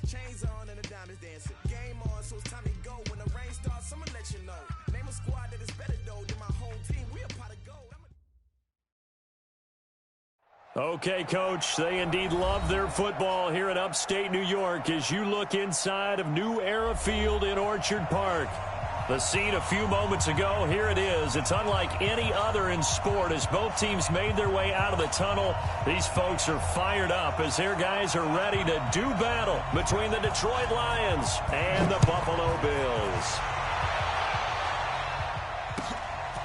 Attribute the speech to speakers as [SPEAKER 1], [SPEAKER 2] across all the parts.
[SPEAKER 1] Chains on and the diamonds dancing. Game on, so it's time to go. When the rain starts, I'ma let you know. Name a squad that is better though than my home team. We a pot of gold.
[SPEAKER 2] Okay, Coach, they indeed love their football here in upstate New York as you look inside of New Era Field in Orchard Park. The scene a few moments ago, here it is. It's unlike any other in sport as both teams made their way out of the tunnel. These folks are fired up as their guys are ready to do battle between the Detroit Lions and the Buffalo Bills.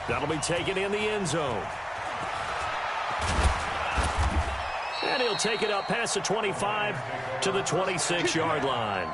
[SPEAKER 2] That'll be taken in the end zone. And he'll take it up past the 25 to the 26-yard line.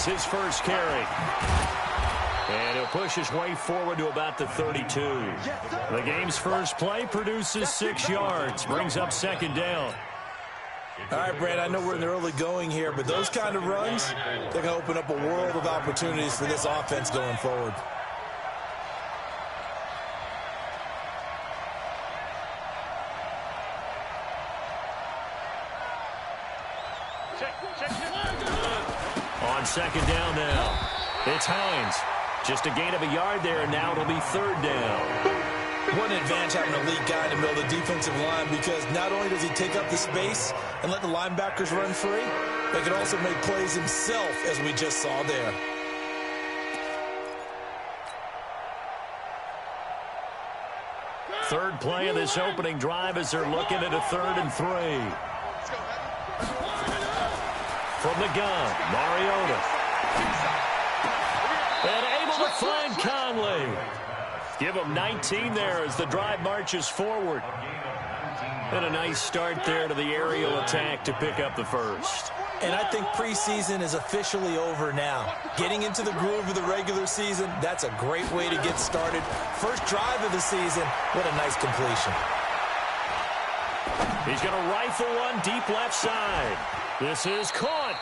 [SPEAKER 2] His first carry. And he'll push his way forward to about the 32. The game's first play produces 6 yards, brings up second down.
[SPEAKER 3] All right, Brad, I know we're in the early going here, but those kind of runs, they're going to open up a world of opportunities for this offense going forward.
[SPEAKER 2] On second down now, it's Hines. Just a gain of a yard there, and now it'll be third down.
[SPEAKER 3] What an advantage having an elite guy in the middle of the defensive line, because not only does he take up the space and let the linebackers run free, but he can also make plays himself, as we just saw there.
[SPEAKER 2] Third play of this opening drive as they're looking at a 3rd and 3. From the gun, Mariota. And able to find Conley. Give him 19 there as the drive marches forward. And a nice start there to the aerial attack to pick up the first.
[SPEAKER 3] And I think preseason is officially over now. Getting into the groove of the regular season, that's a great way to get started. First drive of the season, what a nice completion.
[SPEAKER 2] He's going to rifle one deep left side. This is caught.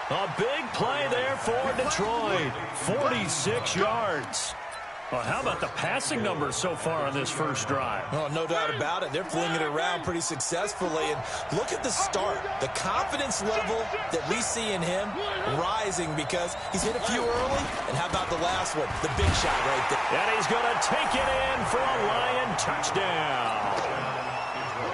[SPEAKER 2] A big play there for Detroit. 46 yards. Well, how about the passing numbers so far on this first drive?
[SPEAKER 3] Oh, no doubt about it. They're flinging it around pretty successfully. And look at the start. The confidence level that we see in him rising because he's hit a few early. And how about the last one? The big shot right there.
[SPEAKER 2] And he's going to take it in for a Lion touchdown.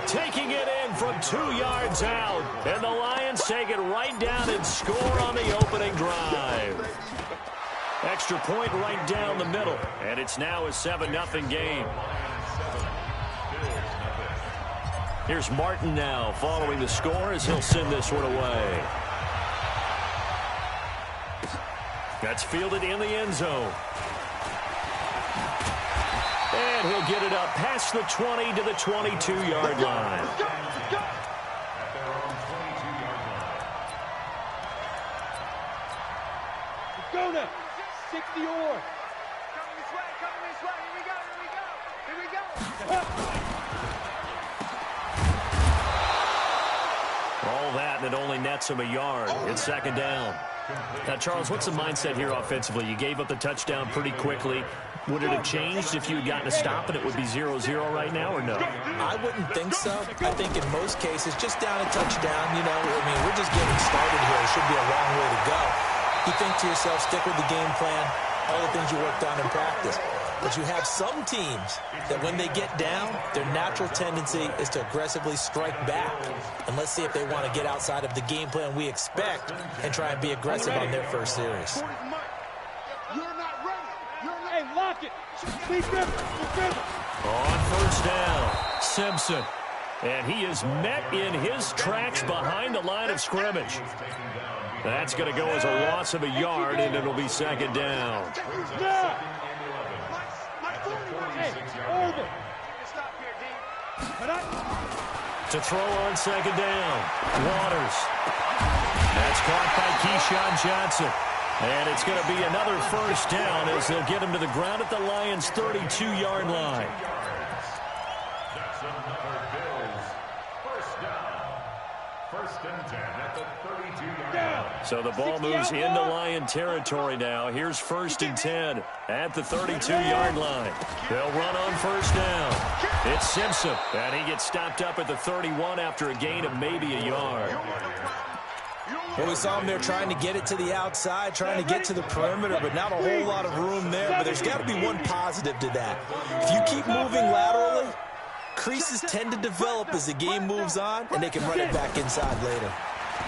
[SPEAKER 2] Taking it in from 2 yards out. And the Lions take it right down and score on the opening drive. Extra point right down the middle. And it's now a 7-0 game. Here's Martin now following the score as he'll send this one away. That's fielded in the end zone. And he'll get it up past the 20 to the 22-yard line.
[SPEAKER 4] Go now. 60 or.
[SPEAKER 1] Coming this way, here we go.
[SPEAKER 2] All that, and it only nets him a yard. It's second down. Now, Charles, what's the mindset here offensively? You gave up the touchdown pretty quickly. Would it have changed if you had gotten a stop and it would be 0-0 right now, or no?
[SPEAKER 3] I wouldn't think so. I think in most cases, just down a touchdown, you know, I mean, we're just getting started here. It should be a long way to go. You think to yourself, stick with the game plan, all the things you worked on in practice. But you have some teams that when they get down, their natural tendency is to aggressively strike back. And let's see if they want to get outside of the game plan we expect and try and be aggressive on their first series.
[SPEAKER 4] Hey, lock it.
[SPEAKER 2] On first down, Simpson. And he is met in his tracks behind the line of scrimmage. That's going to go as a loss of a yard, and it'll be second down. To throw on second down, Waters. caught by Keyshawn Johnson. And it's going to be another first down as they'll get him to the ground at the Lions' 32-yard line.
[SPEAKER 5] First and 10 at the 32-yard line.
[SPEAKER 2] So the ball moves into Lion territory now. Here's first and 10 at the 32-yard line. They'll run on first down. It's Simpson, and he gets stopped up at the 31 after a gain of maybe a yard.
[SPEAKER 3] Well, we saw him there trying to get it to the outside, trying to get to the perimeter, but not a whole lot of room there. But there's got to be one positive to that. If you keep moving laterally, creases tend to develop as the game moves on, and they can run it back inside later.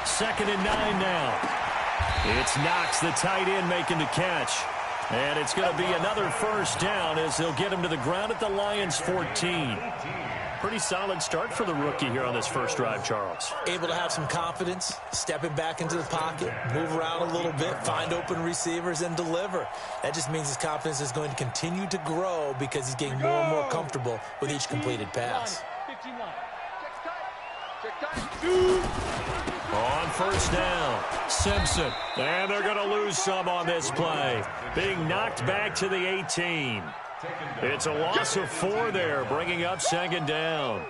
[SPEAKER 2] 2nd and 9 now. It's Knox, the tight end, making the catch. And it's going to be another first down as they'll get him to the ground at the Lions' 14. Pretty solid start for the rookie here on this first drive, Charles.
[SPEAKER 3] Able to have some confidence, stepping back into the pocket, move around a little bit, find open receivers, and deliver. That just means his confidence is going to continue to grow because he's getting more and more comfortable with each completed pass.
[SPEAKER 2] On first down, Simpson. And they're going to lose some on this play. Being knocked back to the 18. It's a loss of 4 there, bringing up 2nd down.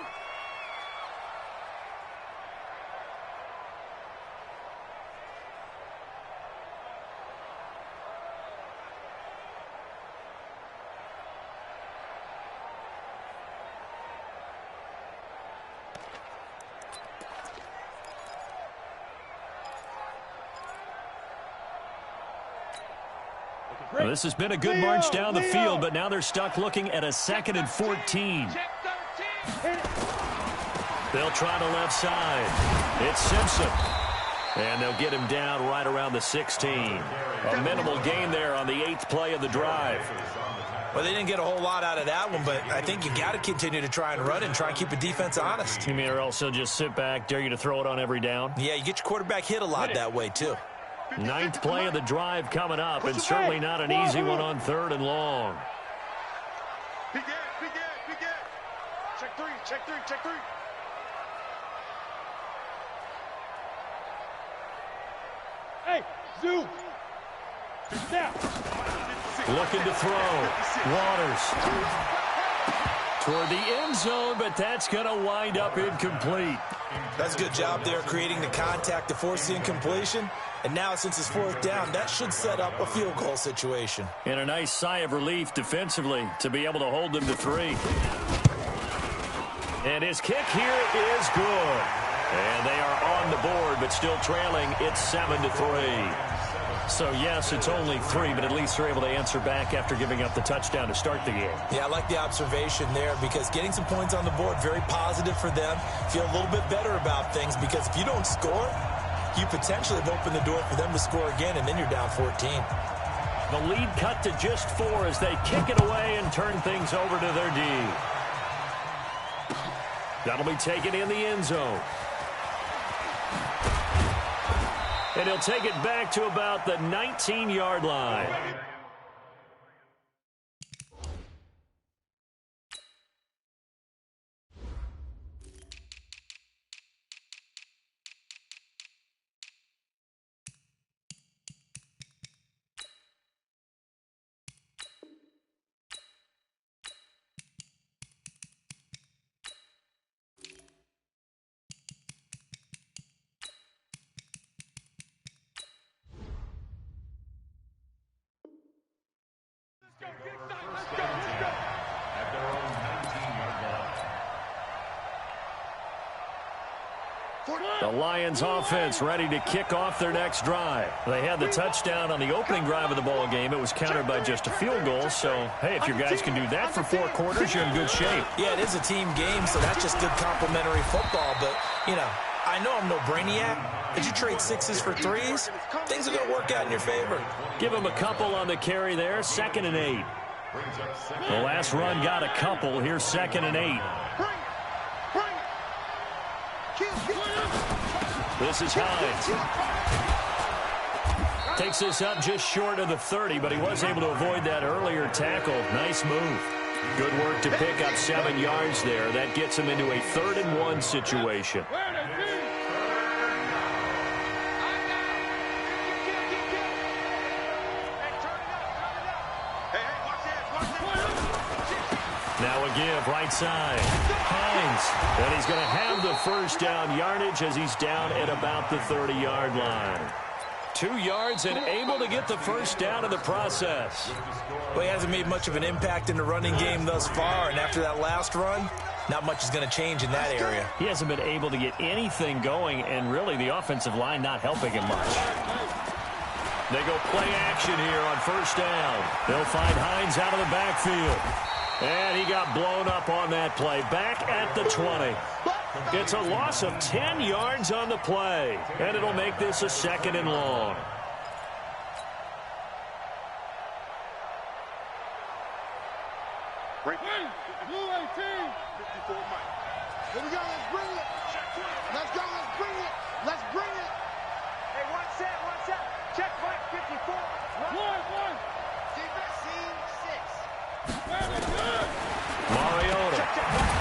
[SPEAKER 2] Well, this has been a good march down the field, but now they're stuck looking at a 2nd and 14. They'll try to left side. It's Simpson. And they'll get him down right around the 16. A minimal gain there on the 8th play of the drive.
[SPEAKER 3] Well, they didn't get a whole lot out of that one, but I think you got to continue to try and run and try and keep the defense honest.
[SPEAKER 2] You mean or also just sit back, dare you to throw it on every down?
[SPEAKER 3] Yeah, you get your quarterback hit a lot that way, too.
[SPEAKER 2] 9th play of the drive coming up, and certainly not an easy one on 3rd and long.
[SPEAKER 4] Begin. Check three. Hey, Zoo. Snap.
[SPEAKER 2] Looking to throw. Waters. Toward the end zone, but that's going to wind up incomplete.
[SPEAKER 3] That's a good job there creating the contact to force the incompletion. And now, since it's 4th down, that should set up a field goal situation.
[SPEAKER 2] And a nice sigh of relief defensively to be able to hold them to 3. And his kick here is good. And they are on the board, but still trailing. It's 7-3. So, yes, it's only 3, but at least they're able to answer back after giving up the touchdown to start the game.
[SPEAKER 3] Yeah, I like the observation there because getting some points on the board, very positive for them. Feel a little bit better about things because if you don't score, you potentially have opened the door for them to score again, and then you're down 14.
[SPEAKER 2] The lead cut to just 4 as they kick it away and turn things over to their D. That'll be taken in the end zone. And he'll take it back to about the 19-yard line. The Lions offense ready to kick off their next drive. They had the touchdown on the opening drive of the ball game. It was countered by just a field goal. So, hey, if your guys can do that for 4 quarters, you're in good shape.
[SPEAKER 3] Yeah, it is a team game, so that's just good complementary football. But, you know, I know I'm no brainiac. Did you trade 6s for 3s? Things are going to work out in your favor.
[SPEAKER 2] Give him a couple on the carry there. 2nd and 8. The last run got a couple. Here's 2nd and 8. This is Hines. Takes this up just short of the 30, but he was able to avoid that earlier tackle. Nice move. Good work to pick up 7 yards there. That gets him into a 3rd and 1 situation. give, right side. Hines, and he's going to have the first down yardage as he's down at about the 30-yard line. 2 yards and able to get the first down in the process.
[SPEAKER 3] Well, he hasn't made much of an impact in the running game thus far, and after that last run, not much is going to change in that area.
[SPEAKER 2] He hasn't been able to get anything going, and really the offensive line not helping him much. They go play action here on first down. They'll find Hines out of the backfield. And he got blown up on that play. Back at the 20. It's a loss of 10 yards on the play. And it'll make this a 2nd and long.
[SPEAKER 4] Break. Blue 18. 54 Mike. Here we go. Let's bring it. Let's go. Let's bring it. Let's bring it.
[SPEAKER 6] Hey, one set. Check Mike 54.
[SPEAKER 4] One.
[SPEAKER 6] Defense scene 6.
[SPEAKER 2] Mariota.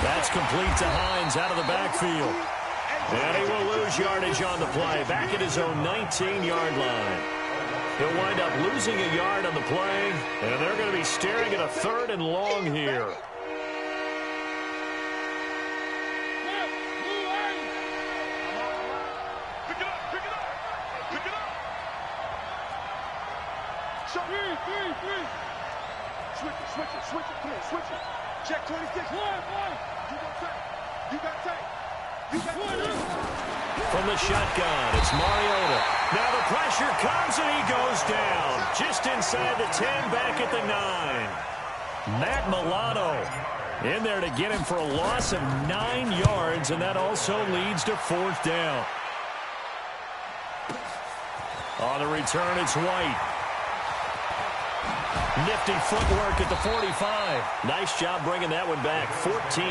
[SPEAKER 2] That's complete to Hines out of the backfield. And he will lose yardage on the play. Back at his own 19-yard line. He'll wind up losing a yard on the play. And they're going to be staring at a 3rd and long here.
[SPEAKER 4] Switch it. Come on, switch it. Check 26. One. You got tape.
[SPEAKER 2] From the shotgun, it's Mariota. Now the pressure comes and he goes down. Just inside the 10, back at the 9. Matt Milano in there to get him for a loss of 9 yards, and that also leads to 4th down. On the return, it's White. Nifty footwork at the 45. Nice job bringing that one back. 14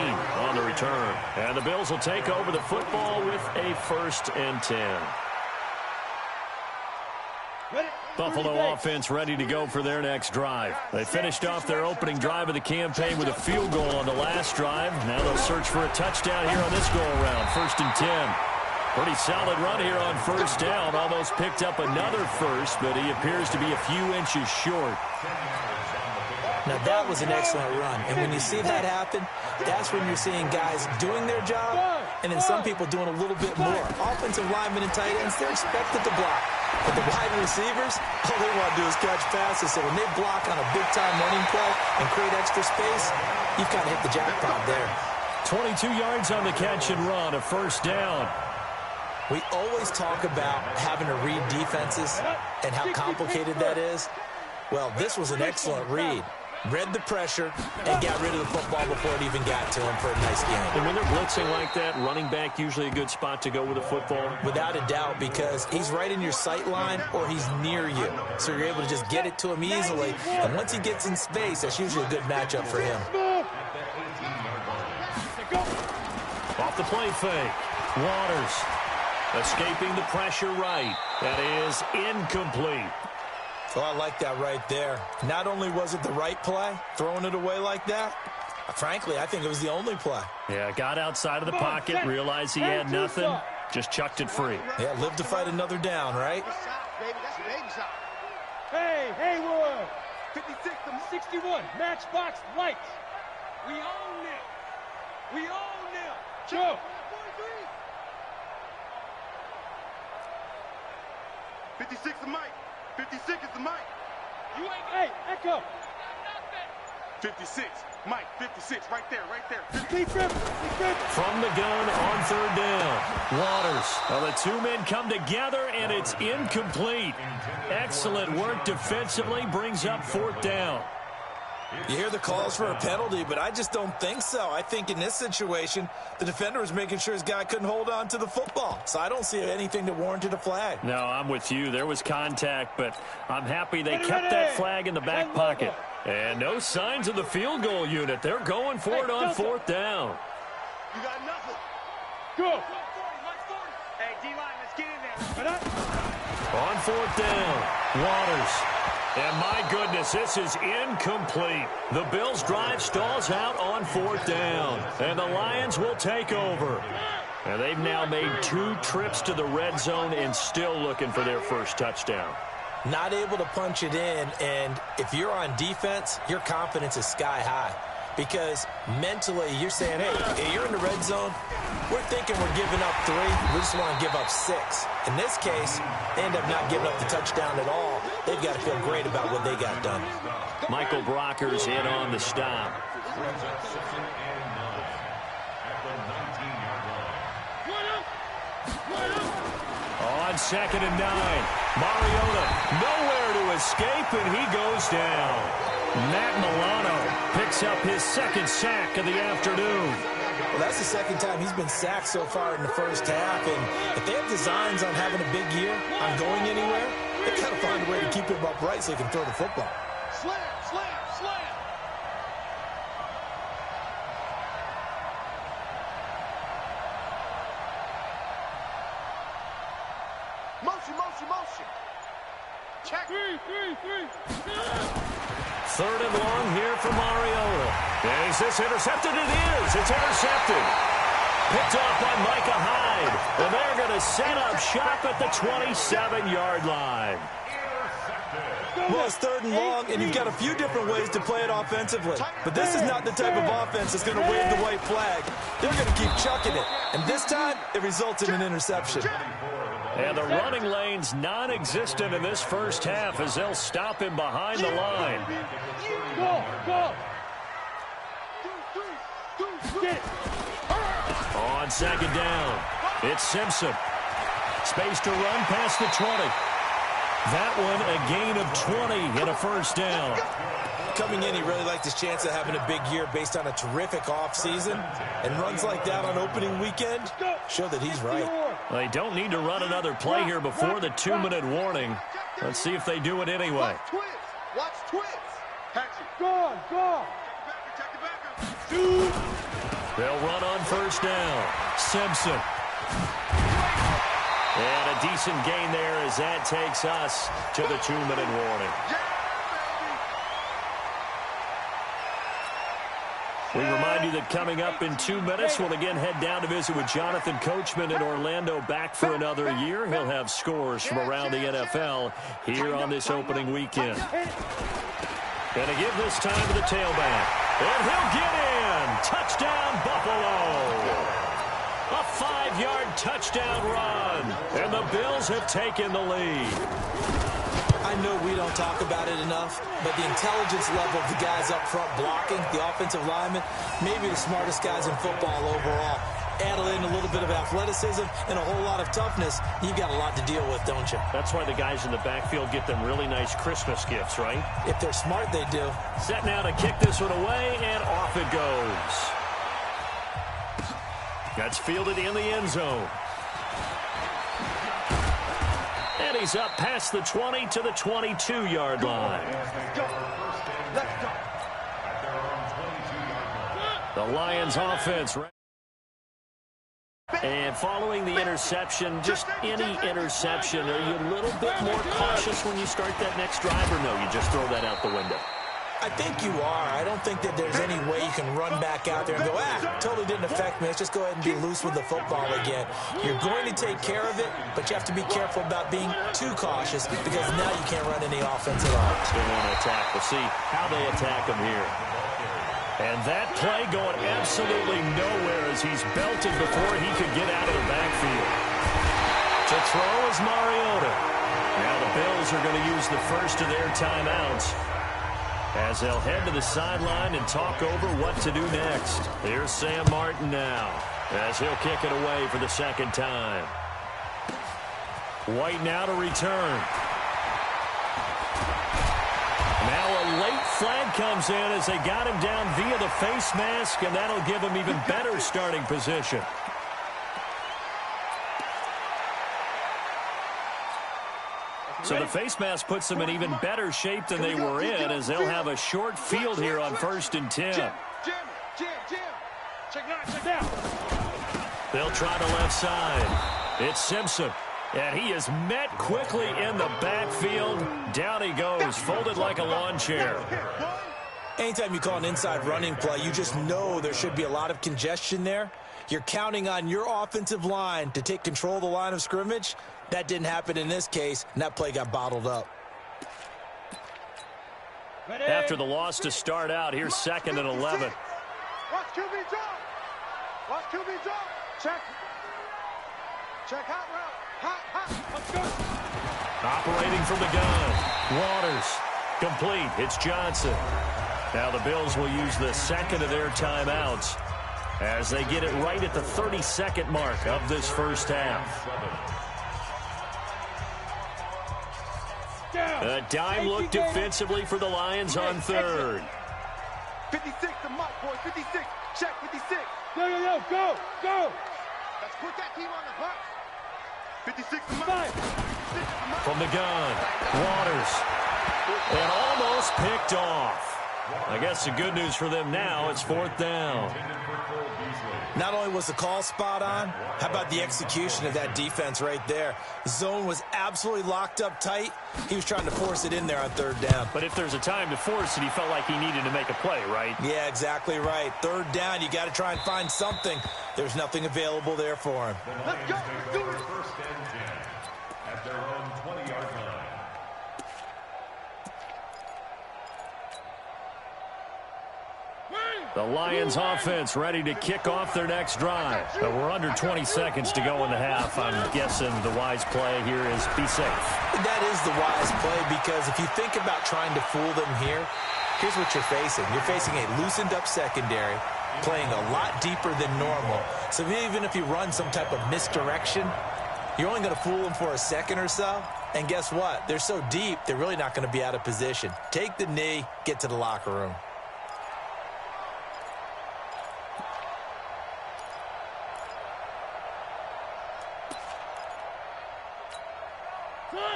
[SPEAKER 2] on the return. And the Bills will take over the football with a 1st and 10. Buffalo offense ready to go for their next drive. They finished off their opening drive of the campaign with a field goal on the last drive. Now they'll search for a touchdown here on this go-around. 1st and 10. Pretty solid run here on first down. Almost picked up another first, but he appears to be a few inches short.
[SPEAKER 3] Now, that was an excellent run. And when you see that happen, that's when you're seeing guys doing their job and then some people doing a little bit more. Offensive linemen and tight ends, they're expected to block. But the wide receivers, all they want to do is catch passes. So when they block on a big-time running play and create extra space, you've kind of hit the jackpot there.
[SPEAKER 2] 22 yards on the catch and run, a 1st down.
[SPEAKER 3] We always talk about having to read defenses and how complicated that is. Well, this was an excellent read. Read the pressure and got rid of the football before it even got to him for a nice game.
[SPEAKER 2] And when they're blitzing like that, running back usually a good spot to go with the football?
[SPEAKER 3] Without a doubt, because he's right in your sight line or he's near you. So you're able to just get it to him easily. And once he gets in space, that's usually a good matchup for him.
[SPEAKER 2] Off the play fake. Waters escaping the pressure right. That is incomplete.
[SPEAKER 3] Oh, I like that right there. Not only was it the right play, throwing it away like that, frankly, I think it was the only play.
[SPEAKER 2] Yeah, got outside of the pocket, realized he had nothing, just chucked it free.
[SPEAKER 3] Yeah, live to fight another down, right?
[SPEAKER 4] Hey, Haywood. 56 to 61. Matchbox lights. We own them. Joe. 56 to Mike. 56 is the Mike. You ain't. Hey, Echo. 56. Mike, 56. Right there.
[SPEAKER 2] From the gun on 3rd down. Waters. Well, the 2 men come together, and it's incomplete. Excellent work defensively. Brings up 4th down.
[SPEAKER 3] You hear the calls for a penalty, but I just don't think so. I think in this situation, the defender was making sure his guy couldn't hold on to the football. So I don't see anything that warranted a flag.
[SPEAKER 2] No, I'm with you. There was contact, but I'm happy they kept that flag in the back pocket. And no signs of the field goal unit. They're going for it on 4th down.
[SPEAKER 4] You got nothing. Go.
[SPEAKER 6] Hey, D-line, let's get in there.
[SPEAKER 2] On 4th down, Waters. And my goodness, this is incomplete. The Bills' drive stalls out on 4th down. And the Lions will take over. And they've now made 2 trips to the red zone and still looking for their first touchdown.
[SPEAKER 3] Not able to punch it in, and if you're on defense, your confidence is sky high. because mentally you're saying, hey, you're in the red zone. We're thinking we're giving up 3. We just want to give up 6. In this case, they end up not giving up the touchdown at all. They've got to feel great about what they got done.
[SPEAKER 2] Michael Brocker's in on the stop. On 2nd and 9, Mariota nowhere to escape, and he goes down. Matt Milano picks up his 2nd sack of the afternoon.
[SPEAKER 3] Well, that's the 2nd time he's been sacked so far in the first half, and if they have designs on having a big year, on going anywhere, they got to find a way to keep him upright so he can throw the football.
[SPEAKER 4] Slam, slam, slam. Motion, motion, motion. Check. 3.
[SPEAKER 2] 3rd and long here for Mariota. Is this intercepted? It is. It's intercepted. Picked off by Micah Hyde. And they're going to set up shop at the 27-yard line.
[SPEAKER 3] Well, it's 3rd and long, and you've got a few different ways to play it offensively. But this is not the type of offense that's going to wave the white flag. They're going to keep chucking it. And this time, it results in an interception.
[SPEAKER 2] And the running lane's non-existent in this first half as they'll stop him behind the line.
[SPEAKER 4] Go.
[SPEAKER 2] On 2nd down, it's Simpson. Space to run past the 20. That one a gain of 20 and a first down.
[SPEAKER 3] Coming in, he really liked his chance of having a big year based on a terrific offseason. And runs like that on opening weekend show that he's right.
[SPEAKER 2] Well, they don't need to run another play here before the 2-minute warning. Let's see if they do it anyway.
[SPEAKER 4] Watch twist. Catch it. Go. Shoot.
[SPEAKER 2] They'll run on first down. Simpson. And a decent gain there as that takes us to the 2-minute warning. We remind you that coming up in 2 minutes, we'll again head down to visit with Jonathan Coachman in Orlando, back for another year. He'll have scores from around the NFL here on this opening weekend. And to give this time to the tailback. And he'll get in. Touchdown, Buffalo. A 5-yard touchdown run. And the Bills have taken the lead.
[SPEAKER 3] I know we don't talk about it enough, but the intelligence level of the guys up front blocking, the offensive linemen, maybe the smartest guys in football overall. Add in a little bit of athleticism and a whole lot of toughness, you've got a lot to deal with, don't you?
[SPEAKER 2] That's why the guys in the backfield get them really nice Christmas gifts, right?
[SPEAKER 3] If they're smart, they do.
[SPEAKER 2] Set now to kick this one away, and off it goes. That's fielded in the end zone. And he's up past the 20 to the 22-yard line.
[SPEAKER 4] Let's go.
[SPEAKER 2] The Lions offense. And following the interception, just any interception, are you a little bit more cautious when you start that next drive, or no, you just throw that out the window?
[SPEAKER 3] I think you are. I don't think that there's any way you can run back out there and go, totally didn't affect me. Let's just go ahead and be loose with the football again. You're going to take care of it, but you have to be careful about being too cautious because now you can't run any offense at all.
[SPEAKER 2] Still want to attack. We'll see how they attack him here. And that play going absolutely nowhere as he's belted before he could get out of the backfield. To throw is Mariota. Now the Bills are going to use the first of their timeouts as they'll head to the sideline and talk over what to do next. Here's Sam Martin now as he'll kick it away for the second time. White now to return. Now a late flag comes in as they got him down via the face mask, and that'll give him even better starting position. So the face mask puts them in even better shape than they were in as they'll have a short field here on 1st and 10.
[SPEAKER 4] Jim. Check down.
[SPEAKER 2] They'll try the left side. It's Simpson. And he is met quickly in the backfield. Down he goes, folded like a lawn chair.
[SPEAKER 3] Anytime you call an inside running play, you just know there should be a lot of congestion there. You're counting on your offensive line to take control of the line of scrimmage. That didn't happen in this case, and that play got bottled up.
[SPEAKER 2] After the loss to start out, here's 2nd and 11.
[SPEAKER 4] QB drop. Watch QB drop. Check. Check hot route. Hot. Let's go.
[SPEAKER 2] Operating from the gun. Waters. Complete. It's Johnson. Now the Bills will use the second of their timeouts as they get it right at the 30-second mark of this first half. A dime look defensively for the Lions on third.
[SPEAKER 4] 56 to Mike, boy. 56. Check 56. Yo. Go. Let's put that team on the hunt. 56 to Mike.
[SPEAKER 2] From the gun. Waters. And almost picked off. I guess the good news for them now, it's fourth down.
[SPEAKER 3] Not only was the call spot on, how about the execution of that defense right there? The zone was absolutely locked up tight. He was trying to force it in there on third down.
[SPEAKER 2] But if there's a time to force it, he felt like he needed to make a play, right?
[SPEAKER 3] Yeah, exactly right. Third down, you got to try and find something. There's nothing available there for him.
[SPEAKER 4] Let's go. Do it.
[SPEAKER 5] First and 10 at their own 20-yard line.
[SPEAKER 2] The Lions offense ready to kick off their next drive. But we're under 20 seconds to go in the half. I'm guessing the wise play here is be safe.
[SPEAKER 3] That is the wise play, because if you think about trying to fool them here, here's what you're facing. You're facing a loosened up secondary, playing a lot deeper than normal. So even if you run some type of misdirection, you're only going to fool them for a second or so. And guess what? They're so deep, they're really not going to be out of position. Take the knee, get to the locker room.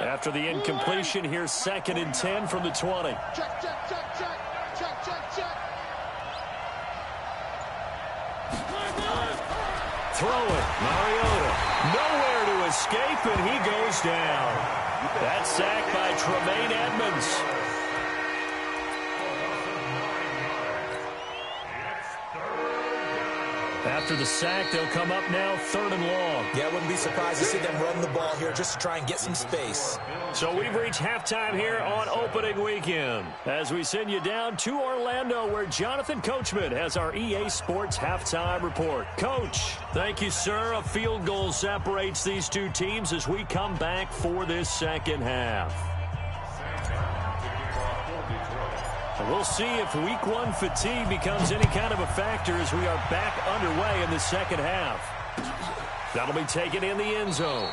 [SPEAKER 2] After the incompletion, here's 2nd and 10 from the 20.
[SPEAKER 4] Check.
[SPEAKER 2] Throw it. Mariota. Nowhere to escape, and he goes down. That's sacked by Tremaine Edmonds. After the sack, they'll come up now 3rd and long.
[SPEAKER 3] Yeah, I wouldn't be surprised to see them run the ball here just to try and get some space.
[SPEAKER 2] So we've reached halftime here on opening weekend as we send you down to Orlando, where Jonathan Coachman has our EA Sports halftime report. Coach, thank you, sir. A field goal separates these two teams as we come back for this second half. We'll see if week one fatigue becomes any kind of a factor as we are back underway in the second half. That'll be taken in the end zone.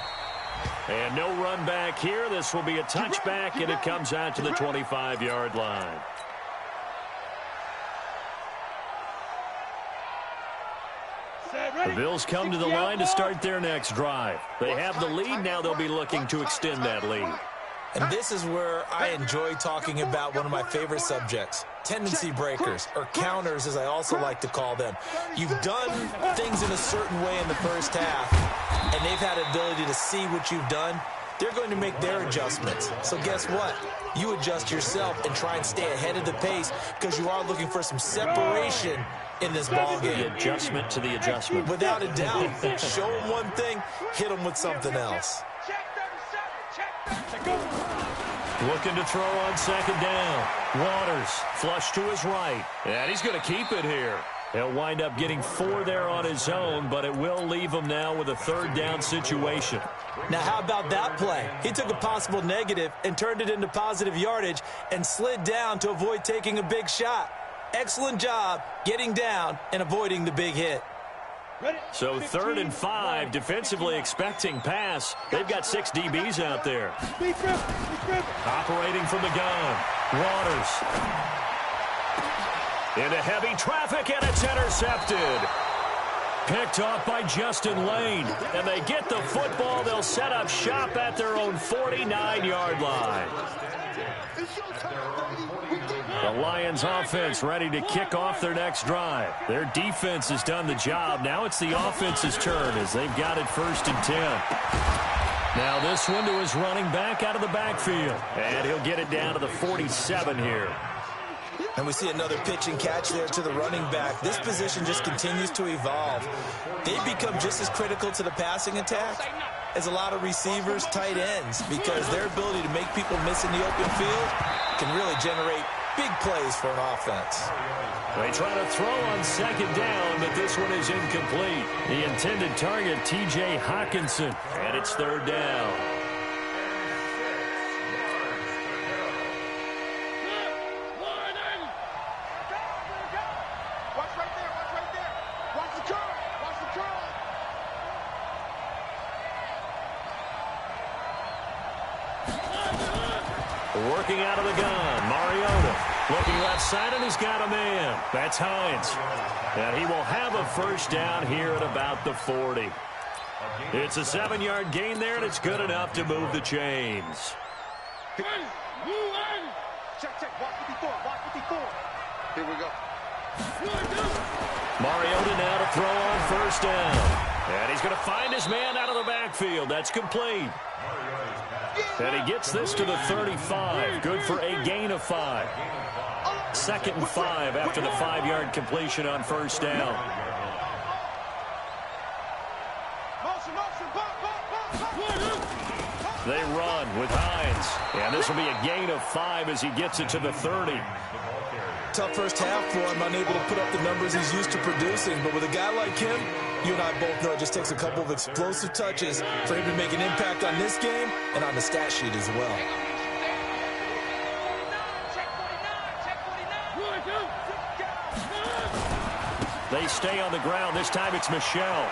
[SPEAKER 2] And no run back here. This will be a touchback, and it comes out to the 25-yard line. The Bills come to the line to start their next drive. They have the lead. Now they'll be looking to extend that lead.
[SPEAKER 3] And this is where I enjoy talking about one of my favorite subjects, tendency breakers, or counters as I also like to call them. You've done things in a certain way in the first half, and they've had ability to see what you've done. They're going to make their adjustments. So guess what? You adjust yourself and try and stay ahead of the pace, because you are looking for some separation in this ball game.
[SPEAKER 2] The adjustment to the adjustment.
[SPEAKER 3] Without a doubt. Show them one thing, hit them with something else.
[SPEAKER 2] Looking to throw on 2nd down. Waters flush to his right. And he's going to keep it here. He'll wind up getting 4 there on his own, but it will leave him now with a 3rd down situation.
[SPEAKER 3] Now, how about that play? He took a possible negative and turned it into positive yardage and slid down to avoid taking a big shot. Excellent job getting down and avoiding the big hit.
[SPEAKER 2] So 3rd and 5, defensively expecting pass. They've got 6 DBs out there. Operating from the gun. Waters. Into heavy traffic, and it's intercepted. Picked off by Justin Lane. And they get the football. They'll set up shop at their own 49-yard line. The Lions offense ready to kick off their next drive. Their defense has done the job. Now it's the offense's turn as they've got it 1st and 10. Now this one to his running back out of the backfield. And he'll get it down to the 47 here.
[SPEAKER 3] And we see another pitch and catch there to the running back. This position just continues to evolve. They've become just as critical to the passing attack as a lot of receivers, tight ends, because their ability to make people miss in the open field can really generate big plays for an offense.
[SPEAKER 2] They try to throw on second down, but this one is incomplete. The intended target, T.J. Hawkinson, and it's third down. Working out of the gun, Mariota. Looking left side, and he's got a man. That's Hines. And he will have a first down here at about the 40. It's a 7-yard gain there, and it's good enough to move the chains.
[SPEAKER 4] Check, check. Watch 54. Watch 54. Here we go.
[SPEAKER 2] Mariota now to throw on first down. And he's going to find his man out of the backfield. That's complete. And he gets this to the 35. Good for a gain of 5. 2nd and 5 after the 5-yard completion on first down. They run with Hines. And this will be a gain of 5 as he gets it to the 30.
[SPEAKER 3] Tough first half for him, unable to put up the numbers he's used to producing. But with a guy like him, you and I both know it just takes a couple of explosive touches for him to make an impact on this game and on the stat sheet as well.
[SPEAKER 2] They stay on the ground. This time it's Michelle.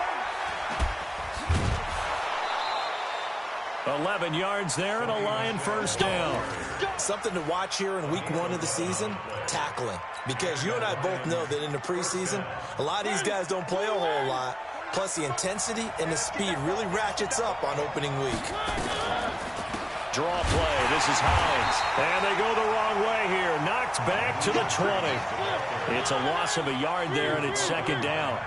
[SPEAKER 2] 11 yards there and a Lion first down.
[SPEAKER 3] Something to watch here in week 1 of the season, tackling. Because you and I both know that in the preseason, a lot of these guys don't play a whole lot. Plus the intensity and the speed really ratchets up on opening week.
[SPEAKER 2] Draw play. This is Hines. And they go the wrong way here. Knocked back to the 20. It's a loss of a yard there, and it's second down.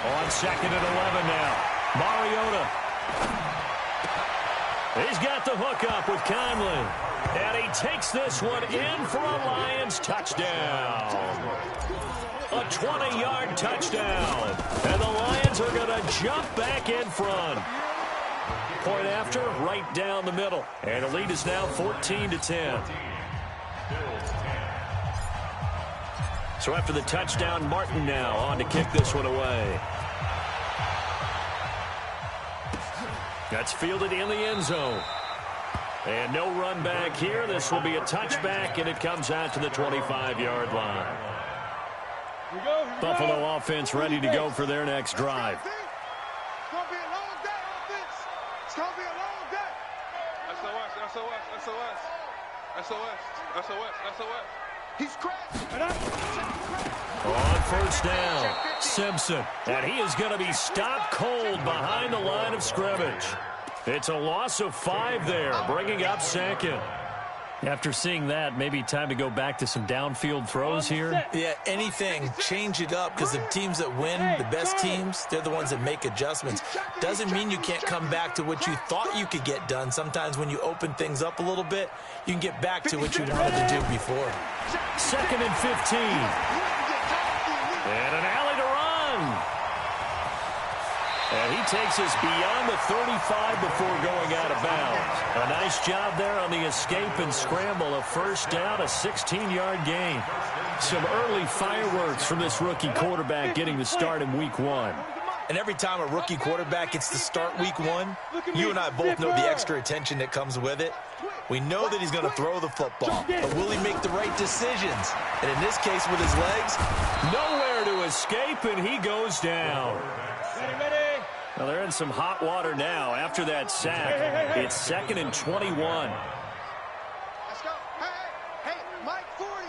[SPEAKER 2] On 2nd and 11 now. Mariota. He's got the hook up with Conley. And he takes this one in for a Lions touchdown. A 20-yard touchdown. And the Lions are going to jump back in front. Point after, right down the middle. And the lead is now 14-10. So after the touchdown, Martin now on to kick this one away. That's fielded in the end zone. And no run back here. This will be a touchback, and it comes out to the 25-yard line. Buffalo offense ready to go for their next drive.
[SPEAKER 4] It's going to be a long day, offense. It's going to be a long day. SOS. He's crashing.
[SPEAKER 2] On first down, Simpson. And he is going to be stopped cold behind the line of scrimmage. It's a loss of 5 there, bringing up 2nd. After seeing that, maybe time to go back to some downfield throws here.
[SPEAKER 3] Yeah, anything. Change it up, because the teams that win, the best teams, they're the ones that make adjustments. Doesn't mean you can't come back to what you thought you could get done. Sometimes when you open things up a little bit, you can get back to what you wanted to do before.
[SPEAKER 2] 2nd and 15. And an alley to run. And he takes us beyond the 35 before going out of bounds. A nice job there on the escape and scramble. A first down, a 16-yard gain. Some early fireworks from this rookie quarterback getting the start in week 1.
[SPEAKER 3] And every time a rookie quarterback gets to start week 1, you and I both know the extra attention that comes with it. We know that he's going to throw the football, but will he make the right decisions? And in this case with his legs,
[SPEAKER 2] nowhere to escape, and he goes down. Well, they're in some hot water now after that sack. It's 2nd and 21.
[SPEAKER 4] Let's go. Hey, Mike 40.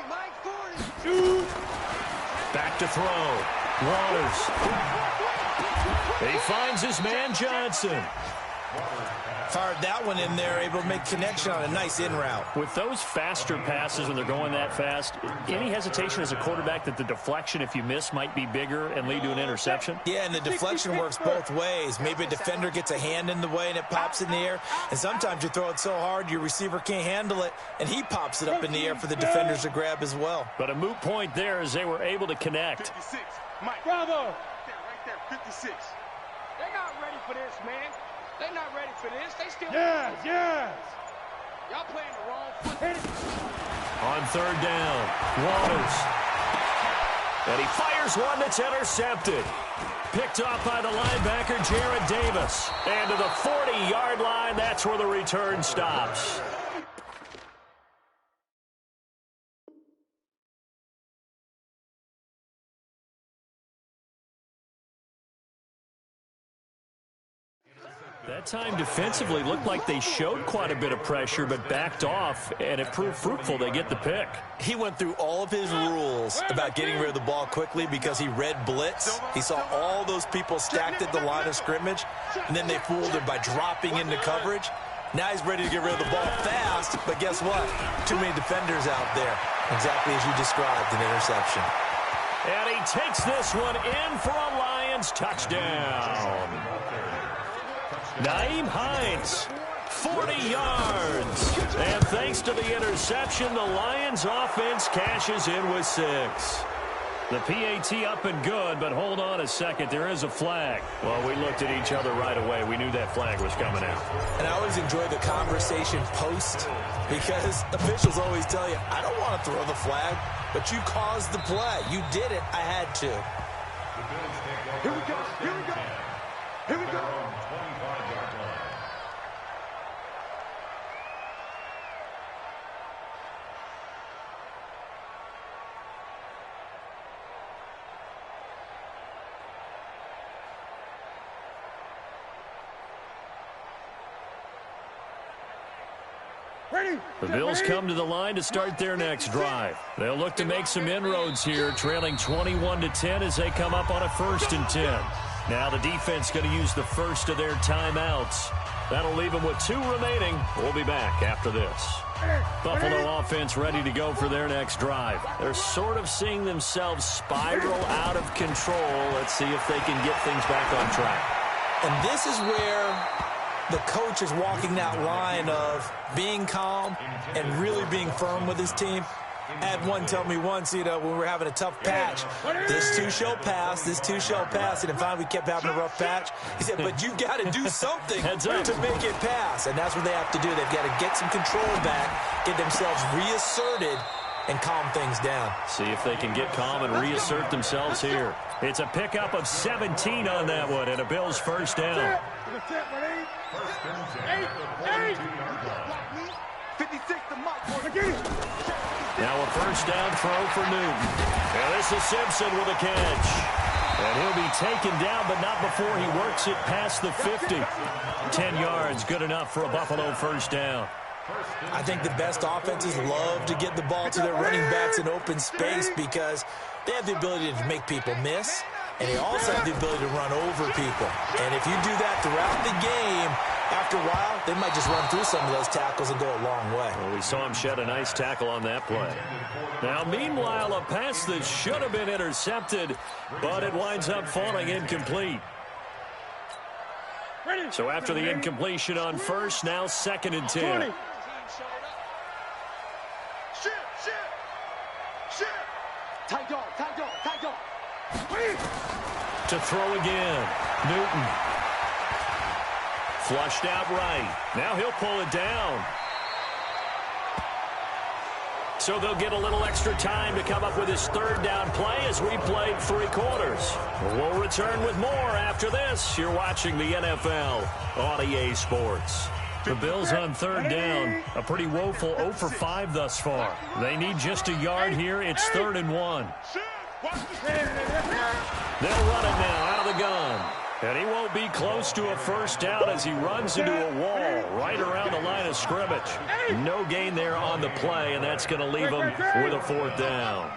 [SPEAKER 2] Back to throw. Waters. He finds his man Johnson.
[SPEAKER 3] Fired that one in there, able to make connection on a nice in route.
[SPEAKER 2] With those faster passes when they're going that fast, any hesitation as a quarterback that the deflection, if you miss, might be bigger and lead to an interception?
[SPEAKER 3] Yeah, and the deflection works both ways. Maybe a defender gets a hand in the way and it pops in the air, and sometimes you throw it so hard your receiver can't handle it, and he pops it up in the air for the defenders to grab as well.
[SPEAKER 2] But a moot point there as they were able to connect.
[SPEAKER 4] 56, Mike. Bravo. Right there, 56.
[SPEAKER 6] They're not ready for this, man. They're not ready for this. They still...
[SPEAKER 4] Yes, yes.
[SPEAKER 6] Y'all playing the wrong foot.
[SPEAKER 2] On third down, Waters. And he fires one that's intercepted. Picked off by the linebacker, Jared Davis. And to the 40-yard line, that's where the return stops. That time defensively looked like they showed quite a bit of pressure but backed off, and it proved fruitful. They get the pick.
[SPEAKER 3] He went through all of his rules about getting rid of the ball quickly because he read blitz. He saw all those people stacked at the line of scrimmage, and then they fooled him by dropping into coverage. Now he's ready to get rid of the ball fast, but guess what? Too many defenders out there. Exactly as you described, an interception.
[SPEAKER 2] And he takes this one in for a Lions touchdown. Nyheim Hines, 40 yards. And thanks to the interception, the Lions offense cashes in with 6. The PAT up and good, but hold on a second. There is a flag. Well, we looked at each other right away. We knew that flag was coming out.
[SPEAKER 3] And I always enjoy the conversation post because officials always tell you, I don't want to throw the flag, but you caused the play. You did it. I had to.
[SPEAKER 4] Here we go. Here we go. Here we go.
[SPEAKER 2] The Bills come to the line to start their next drive. They'll look to make some inroads here, trailing 21-10 as they come up on a 1st and 10. Now the defense going to use the first of their timeouts. That'll leave them with 2 remaining. We'll be back after this. Buffalo offense ready to go for their next drive. They're sort of seeing themselves spiral out of control. Let's see if they can get things back on track.
[SPEAKER 3] And this is where the coach is walking that line of being calm and really being firm with his team. I had one tell me once, when we were having a tough patch, this too shall pass, this too shall pass. And finally we kept having a rough patch. He said, but you've got to do something to make it pass. And that's what they have to do. They've got to get some control back, get themselves reasserted, and calm things down.
[SPEAKER 2] See if they can get calm and reassert themselves here. It's a pickup of 17 on that one, and a Bills first down.
[SPEAKER 4] 56 to Mike.
[SPEAKER 2] Now a first down throw for Newton. And this is Simpson with a catch. And he'll be taken down, but not before he works it past the 50. 10 yards, good enough for a Buffalo first down.
[SPEAKER 3] I think the best offenses love to get the ball to their running backs in open space because they have the ability to make people miss, and they also have the ability to run over people. And if you do that throughout the game, after a while, they might just run through some of those tackles and go a long way.
[SPEAKER 2] Well, we saw him shed a nice tackle on that play. Now, meanwhile, a pass that should have been intercepted, but it winds up falling incomplete. So after the incompletion on first, now 2nd and 10. To throw again, Newton. Flushed out right. Now he'll pull it down. So they'll get a little extra time to come up with his 3rd down play as we played 3 quarters. We'll return with more after this. You're watching the NFL on EA Sports. The Bills on 3rd down. A pretty woeful 0 for 5 thus far. They need just a yard here. It's 3rd and 1. They'll run it now out of the gun. And he won't be close to a first down as he runs into a wall right around the line of scrimmage. No gain there on the play, and that's going to leave him with a 4th down.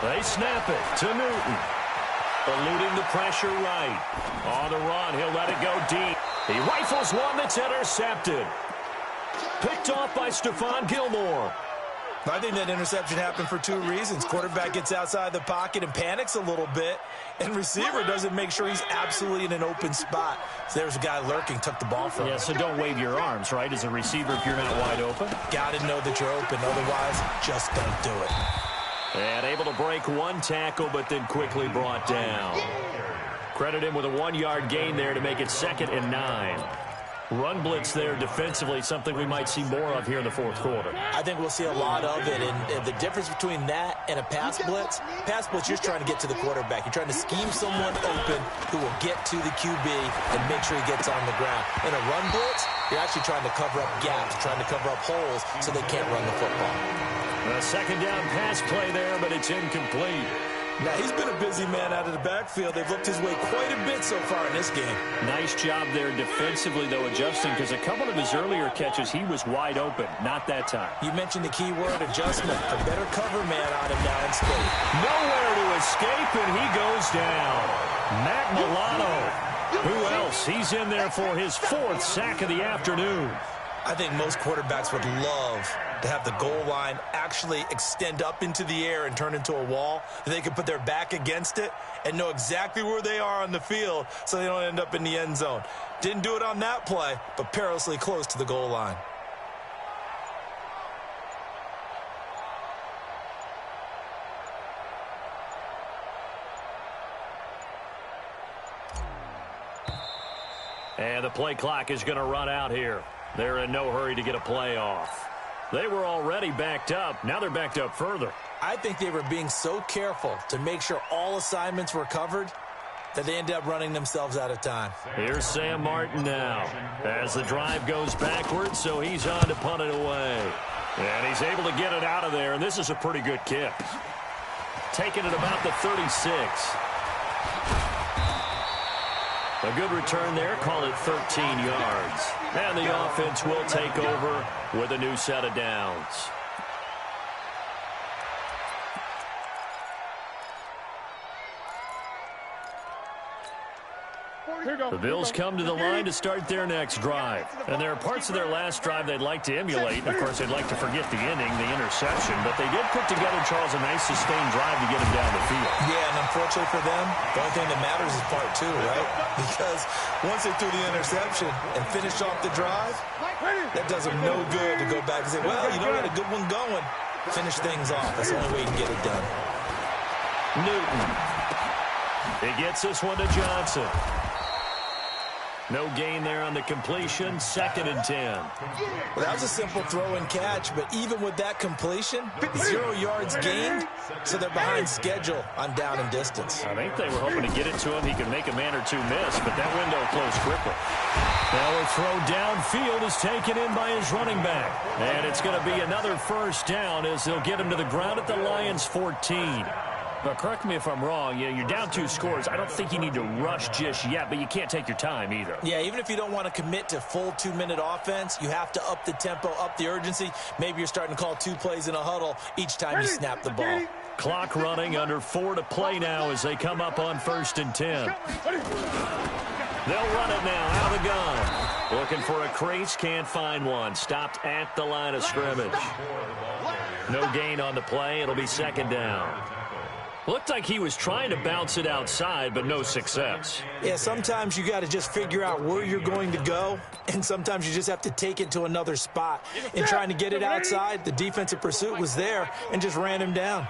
[SPEAKER 2] They snap it to Newton. Eluding the pressure right. On the run, he'll let it go deep. He rifles one that's intercepted. Picked off by Stephon Gilmore.
[SPEAKER 3] I think that interception happened for two reasons. Quarterback gets outside the pocket and panics a little bit, and receiver doesn't make sure he's absolutely in an open spot. So there's a guy lurking, took the ball from him.
[SPEAKER 2] Yeah, so don't wave your arms, right, as a receiver if you're not wide open.
[SPEAKER 3] Got to know that you're open. Otherwise, just don't do it.
[SPEAKER 2] And able to break one tackle, but then quickly brought down. Credit him with a 1-yard gain there to make it 2nd and 9. Run blitz there defensively, something we might see more of here in the fourth quarter.
[SPEAKER 3] I think we'll see a lot of it, and the difference between that and a pass blitz, you're just trying to get to the quarterback. You're trying to scheme someone open who will get to the QB and make sure he gets on the ground. In a run blitz, you're actually trying to cover up gaps, trying to cover up holes so they can't run the football.
[SPEAKER 2] A 2nd down pass play there, but it's incomplete.
[SPEAKER 3] Now, he's been a busy man out of the backfield. They've looked his way quite a bit so far in this game.
[SPEAKER 2] Nice job there defensively, though, adjusting, because a couple of his earlier catches, he was wide open. Not that time.
[SPEAKER 3] You mentioned the key word, adjustment. A better cover man on him now in space.
[SPEAKER 2] Nowhere to escape, and he goes down. Matt Milano. Who else? He's in there for his 4th sack of the afternoon.
[SPEAKER 3] I think most quarterbacks would love to have the goal line actually extend up into the air and turn into a wall. They can put their back against it and know exactly where they are on the field so they don't end up in the end zone. Didn't do it on that play, but perilously close to the goal line.
[SPEAKER 2] And the play clock is going to run out here. They're in no hurry to get a play off. They were already backed up. Now they're backed up further.
[SPEAKER 3] I think they were being so careful to make sure all assignments were covered that they ended up running themselves out of time.
[SPEAKER 2] Here's Sam Martin now as the drive goes backwards, so he's on to punt it away. And he's able to get it out of there, and this is a pretty good kick. Taking it about the 36. A good return there, call it 13 yards. And the offense will take over with a new set of downs. The Bills come to the line to start their next drive. And there are parts of their last drive they'd like to emulate. And of course, they'd like to forget the ending, the interception. But they did put together, Charles, a nice sustained drive to get them down the field.
[SPEAKER 3] Yeah, and unfortunately for them, the only thing that matters is part 2, right? Because once they threw the interception and finished off the drive, that does them no good to go back and say, well, you know, we had a good one going. Finish things off. That's the only way you can get it done.
[SPEAKER 2] Newton. He gets this one to Johnson. No gain there on the completion, 2nd and 10.
[SPEAKER 3] Well, that was a simple throw and catch, but even with that completion, 0 yards gained, so they're behind schedule on down and distance.
[SPEAKER 2] I think they were hoping to get it to him. He could make a man or two miss, but that window closed quickly. Now a throw downfield is taken in by his running back. And it's going to be another 1st down as they'll get him to the ground at the Lions' 14. But correct me if I'm wrong, you're down 2 scores. I don't think you need to rush just yet, but you can't take your time either.
[SPEAKER 3] Yeah, even if you don't want to commit to full 2-minute offense, you have to up the tempo, up the urgency. Maybe you're starting to call 2 plays in a huddle each time you snap the ball.
[SPEAKER 2] Clock running, under 4 to play now as they come up on 1st and 10. They'll run it now out of the gun. Looking for a crease, can't find one. Stopped at the line of scrimmage. No gain on the play. It'll be 2nd down. Looked like he was trying to bounce it outside, but no success.
[SPEAKER 3] Yeah, sometimes you got to just figure out where you're going to go, and sometimes you just have to take it to another spot. In trying to get it outside, the defensive pursuit was there and just ran him down.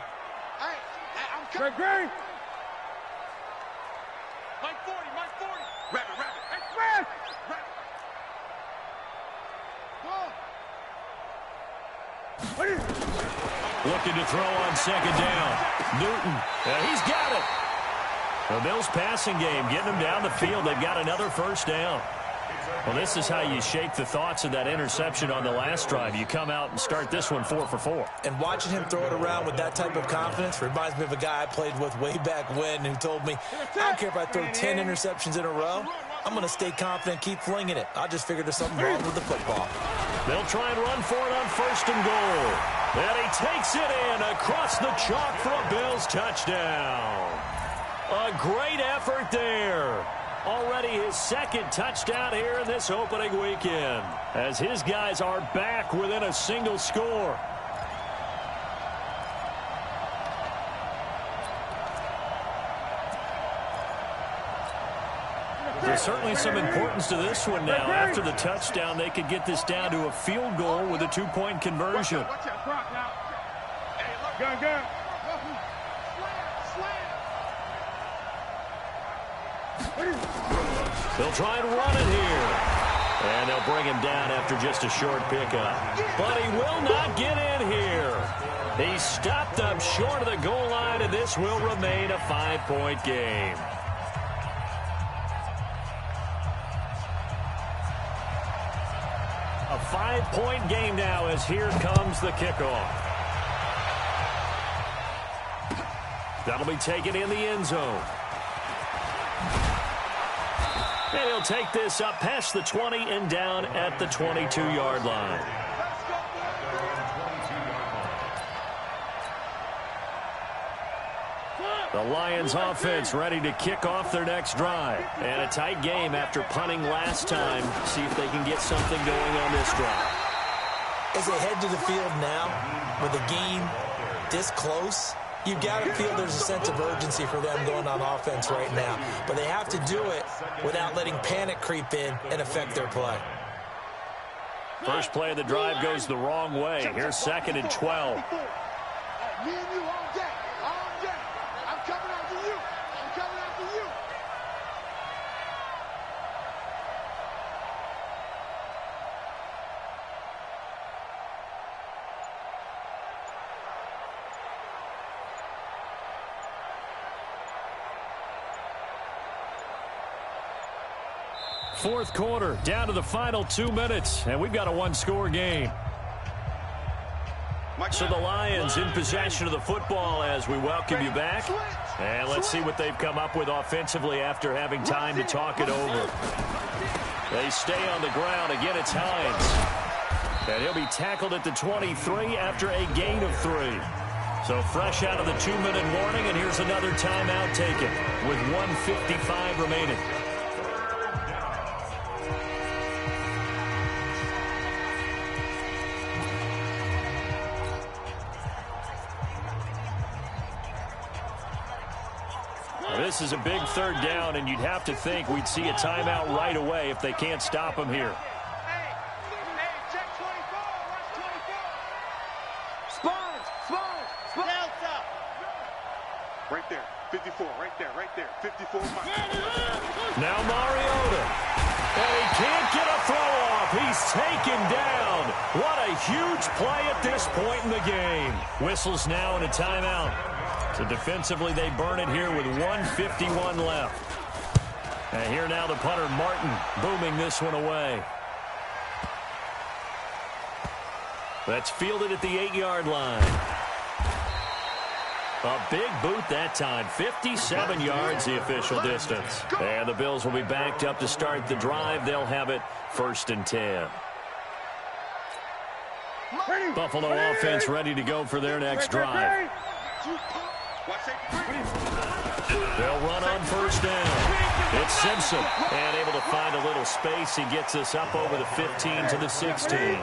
[SPEAKER 6] Great. Mike 40. Rabbit. Hey,
[SPEAKER 2] Looking to throw on 2nd down. Newton, he's got it. The Bills passing game, getting them down the field. They've got another 1st down. Well, this is how you shake the thoughts of that interception on the last drive. You come out and start this one 4 for 4.
[SPEAKER 3] And watching him throw it around with that type of confidence reminds me of a guy I played with way back when who told me, I don't care if I throw 10 interceptions in a row. I'm going to stay confident, keep flinging it. I just figured there's something wrong with the football.
[SPEAKER 2] They'll try and run for it on 1st and goal. And he takes it in across the chalk for a Bills touchdown. A great effort there. Already his 2nd touchdown here in this opening weekend, as his guys are back within a single score. Well, certainly some importance to this one now. After the touchdown, they could get this down to a field goal with a 2-point conversion.
[SPEAKER 4] Watch out, Brock now. Hey, look. Gun.
[SPEAKER 2] They'll try and run it here. And they'll bring him down after just a short pickup. But he will not get in here. He's stopped up short of the goal line, and this will remain a 5-point game. A 5-point game now as here comes the kickoff. That'll be taken in the end zone. And he'll take this up past the 20 and down at the 22-yard line. The Lions offense ready to kick off their next drive. And a tight game after punting last time. See if they can get something going on this drive.
[SPEAKER 3] As they head to the field now, with a game this close, you've got to feel there's a sense of urgency for them going on offense right now. But they have to do it without letting panic creep in and affect their play.
[SPEAKER 2] First play of the drive goes the wrong way. Here's 2nd and 12.
[SPEAKER 4] Me and you all day. All day. I'm coming after you. I'm coming after you.
[SPEAKER 2] Fourth quarter, down to the final 2 minutes, and we've got a one-score game. So the Lions in possession of the football as we welcome you back. And let's see what they've come up with offensively after having time to talk it over. They stay on the ground. Again, it's Hines. And he'll be tackled at the 23 after a gain of 3. So fresh out of the 2-minute warning, and here's another timeout taken with 1:55 remaining. This is a big third down, and you'd have to think we'd see a timeout right away if they can't stop him here.
[SPEAKER 6] Hey, check 24. Watch 24. Spons. Delta.
[SPEAKER 4] Right there. 54. Right there. 54.
[SPEAKER 2] Now Mariota. And he can't get a throw off. He's taken down. What a huge play at this point in the game. Whistles now in a timeout. So defensively, they burn it here with 1:51 left. And here now the punter, Martin, booming this one away. That's fielded at the 8-yard line. A big boot that time. 57 yards the official distance. And the Bills will be backed up to start the drive. They'll have it 1st and 10. Buffalo offense ready to go for their next drive. They'll run on 1st down. It's Simpson. And able to find a little space. He gets us up over the 15 to the 16.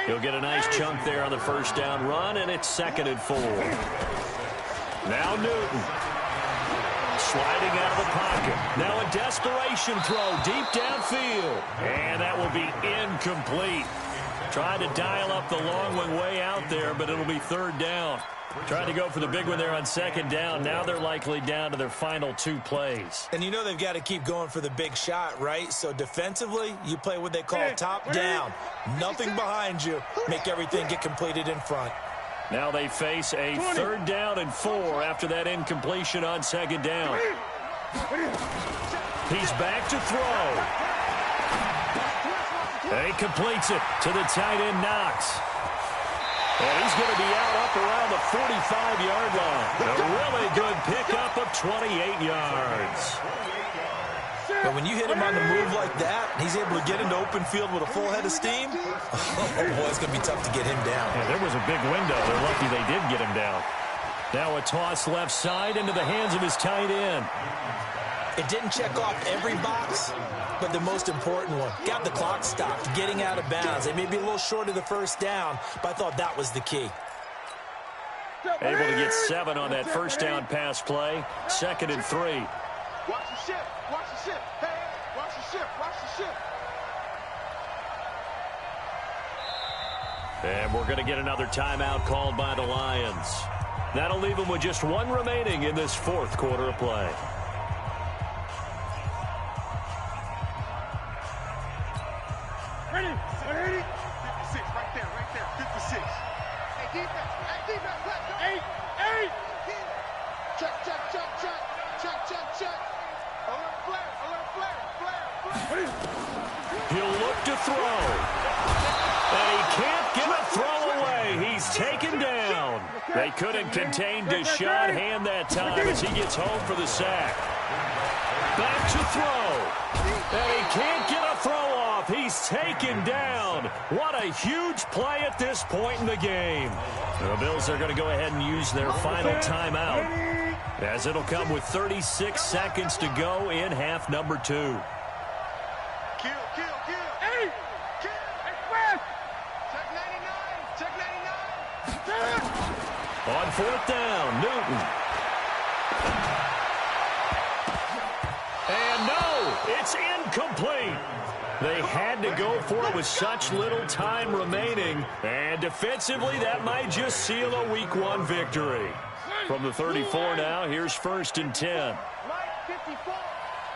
[SPEAKER 2] He'll get a nice chunk there on the 1st down run, and it's 2nd and 4. Now Newton. Sliding out of the pocket. Now a desperation throw deep downfield. And that will be incomplete. Tried to dial up the long one way out there, but it'll be 3rd down. Trying to go for the big one there on 2nd down. Now they're likely down to their final 2 plays.
[SPEAKER 3] And you know they've got to keep going for the big shot, right? So defensively, you play what they call top down. Nothing behind you. Make everything get completed in front.
[SPEAKER 2] Now they face a 3rd down and 4 after that incompletion on 2nd down. He's back to throw. And he completes it to the tight end, Knox. And he's going to be out up around the 45-yard line. A really good pickup of 28 yards.
[SPEAKER 3] But when you hit him on the move like that, he's able to get into open field with a full head of steam. Oh, boy, it's going to be tough to get him down.
[SPEAKER 2] Yeah, there was a big window. They're lucky they did get him down. Now a toss left side into the hands of his tight end.
[SPEAKER 3] It didn't check off every box, but the most important one. Got the clock stopped, getting out of bounds. They may be a little short of the 1st down, but I thought that was the key.
[SPEAKER 2] Able to get 7 on that 1st down pass play. 2nd and 3.
[SPEAKER 4] Watch the ship. Watch the ship. Hey, watch the
[SPEAKER 2] And we're going to get another timeout called by the Lions. That'll leave them with just one remaining in this fourth quarter of play.
[SPEAKER 4] Ready? 56, right there, 56. Hey, defense, let's go. 8. Check. Alert flare.
[SPEAKER 2] He'll look to throw. And he can't get a throw away. He's taken down. They couldn't contain Deshaun Hand that time as he gets home for the sack. Back to throw. And he can't get a throw off. He's taken down. What a huge play at this point in the game. The Bills are going to go ahead and use their final timeout, as it'll come with 36 seconds to go in half number 2.
[SPEAKER 4] Kill. Hey, Express. Check 99.
[SPEAKER 2] On fourth down, Newton. And no, it's incomplete. They had to go for it with such little time remaining. And defensively, that might just seal a Week 1 victory. From the 34 now, here's 1st and 10.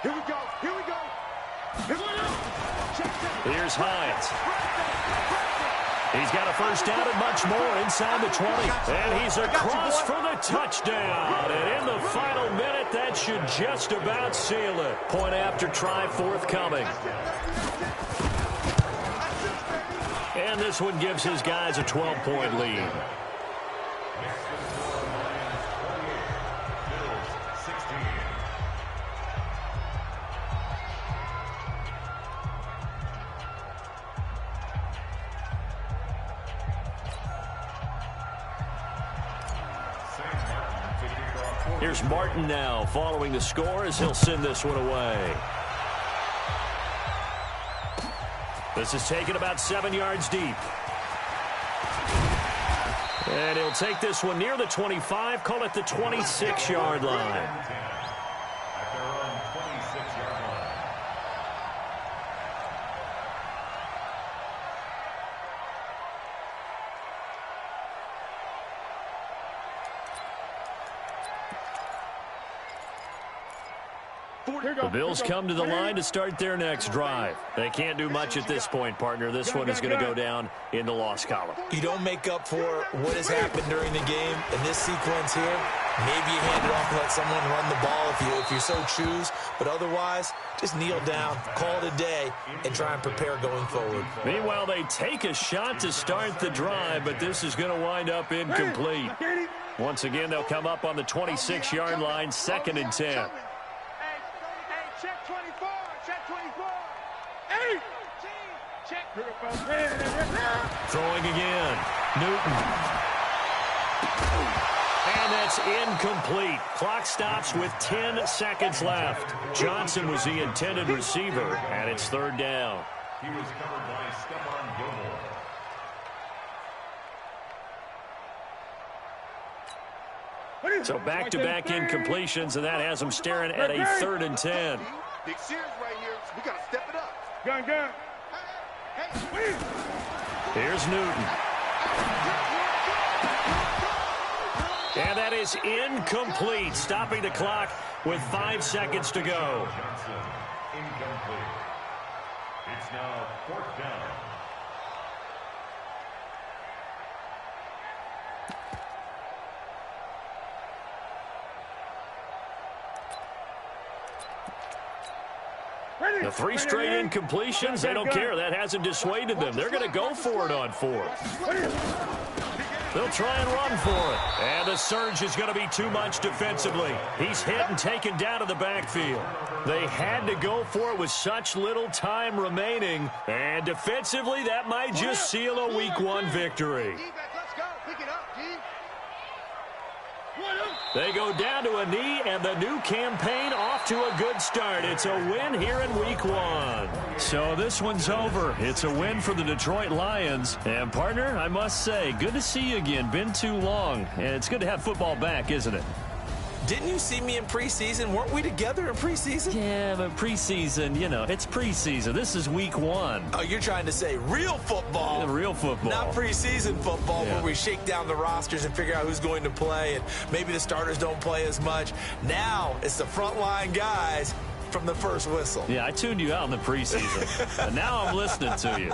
[SPEAKER 4] Here we go.
[SPEAKER 2] Here's Hines. He's got a first down and much more inside the 20. And he's across for the touchdown. And in the final minute, that should just about seal it. Point after try forthcoming. And this one gives his guys a 12-point lead. Here's Martin now following the score as he'll send this one away. This is taken about 7 yards deep. And he'll take this one near the 25, call it the 26-yard line. The Bills come to the line to start their next drive. They can't do much at this point, partner. This one is going to go down in the loss column.
[SPEAKER 3] You don't make up for what has happened during the game in this sequence here. Maybe you hand it off and let someone run the ball if you so choose. But otherwise, just kneel down, call it a day, and try and prepare going forward.
[SPEAKER 2] Meanwhile, they take a shot to start the drive, but this is going to wind up incomplete. Once again, they'll come up on the 26-yard line, 2nd and 10.
[SPEAKER 6] Check 24. Check.
[SPEAKER 2] Throwing again. Newton. And that's incomplete. Clock stops with 10 seconds left. Johnson was the intended receiver, and it's 3rd down.
[SPEAKER 5] He was covered by Stephon Gilmore.
[SPEAKER 2] So back-to-back incompletions, and that has them staring at a 3rd and 10.
[SPEAKER 4] Big series right here. We got to step it up.
[SPEAKER 6] Gun.
[SPEAKER 2] Here's Newton. And that is incomplete, stopping the clock with 5 seconds to go.
[SPEAKER 5] Johnson, incomplete. It's now 4th down.
[SPEAKER 2] The 3 straight incompletions, they don't care. That hasn't dissuaded them. They're going to go for it on 4th. They'll try and run for it. And the surge is going to be too much defensively. He's hit and taken down to the backfield. They had to go for it with such little time remaining. And defensively, that might just seal a Week 1 victory.
[SPEAKER 4] Let's go. Pick it up, G.
[SPEAKER 2] They go down to a knee, and the new campaign off to a good start. It's a win here in Week 1. So this one's over. It's a win for the Detroit Lions. And, partner, I must say, good to see you again. Been too long. And it's good to have football back, isn't it?
[SPEAKER 3] Didn't you see me in preseason? Weren't we together in preseason?
[SPEAKER 2] Yeah, but preseason, you know, it's preseason. This is week 1.
[SPEAKER 3] Oh, you're trying to say real football.
[SPEAKER 2] Yeah, real football.
[SPEAKER 3] Not preseason football where we shake down the rosters and figure out who's going to play, and maybe the starters don't play as much. Now it's the frontline guys from the first whistle.
[SPEAKER 2] Yeah, I tuned you out in the preseason. And now I'm listening to you.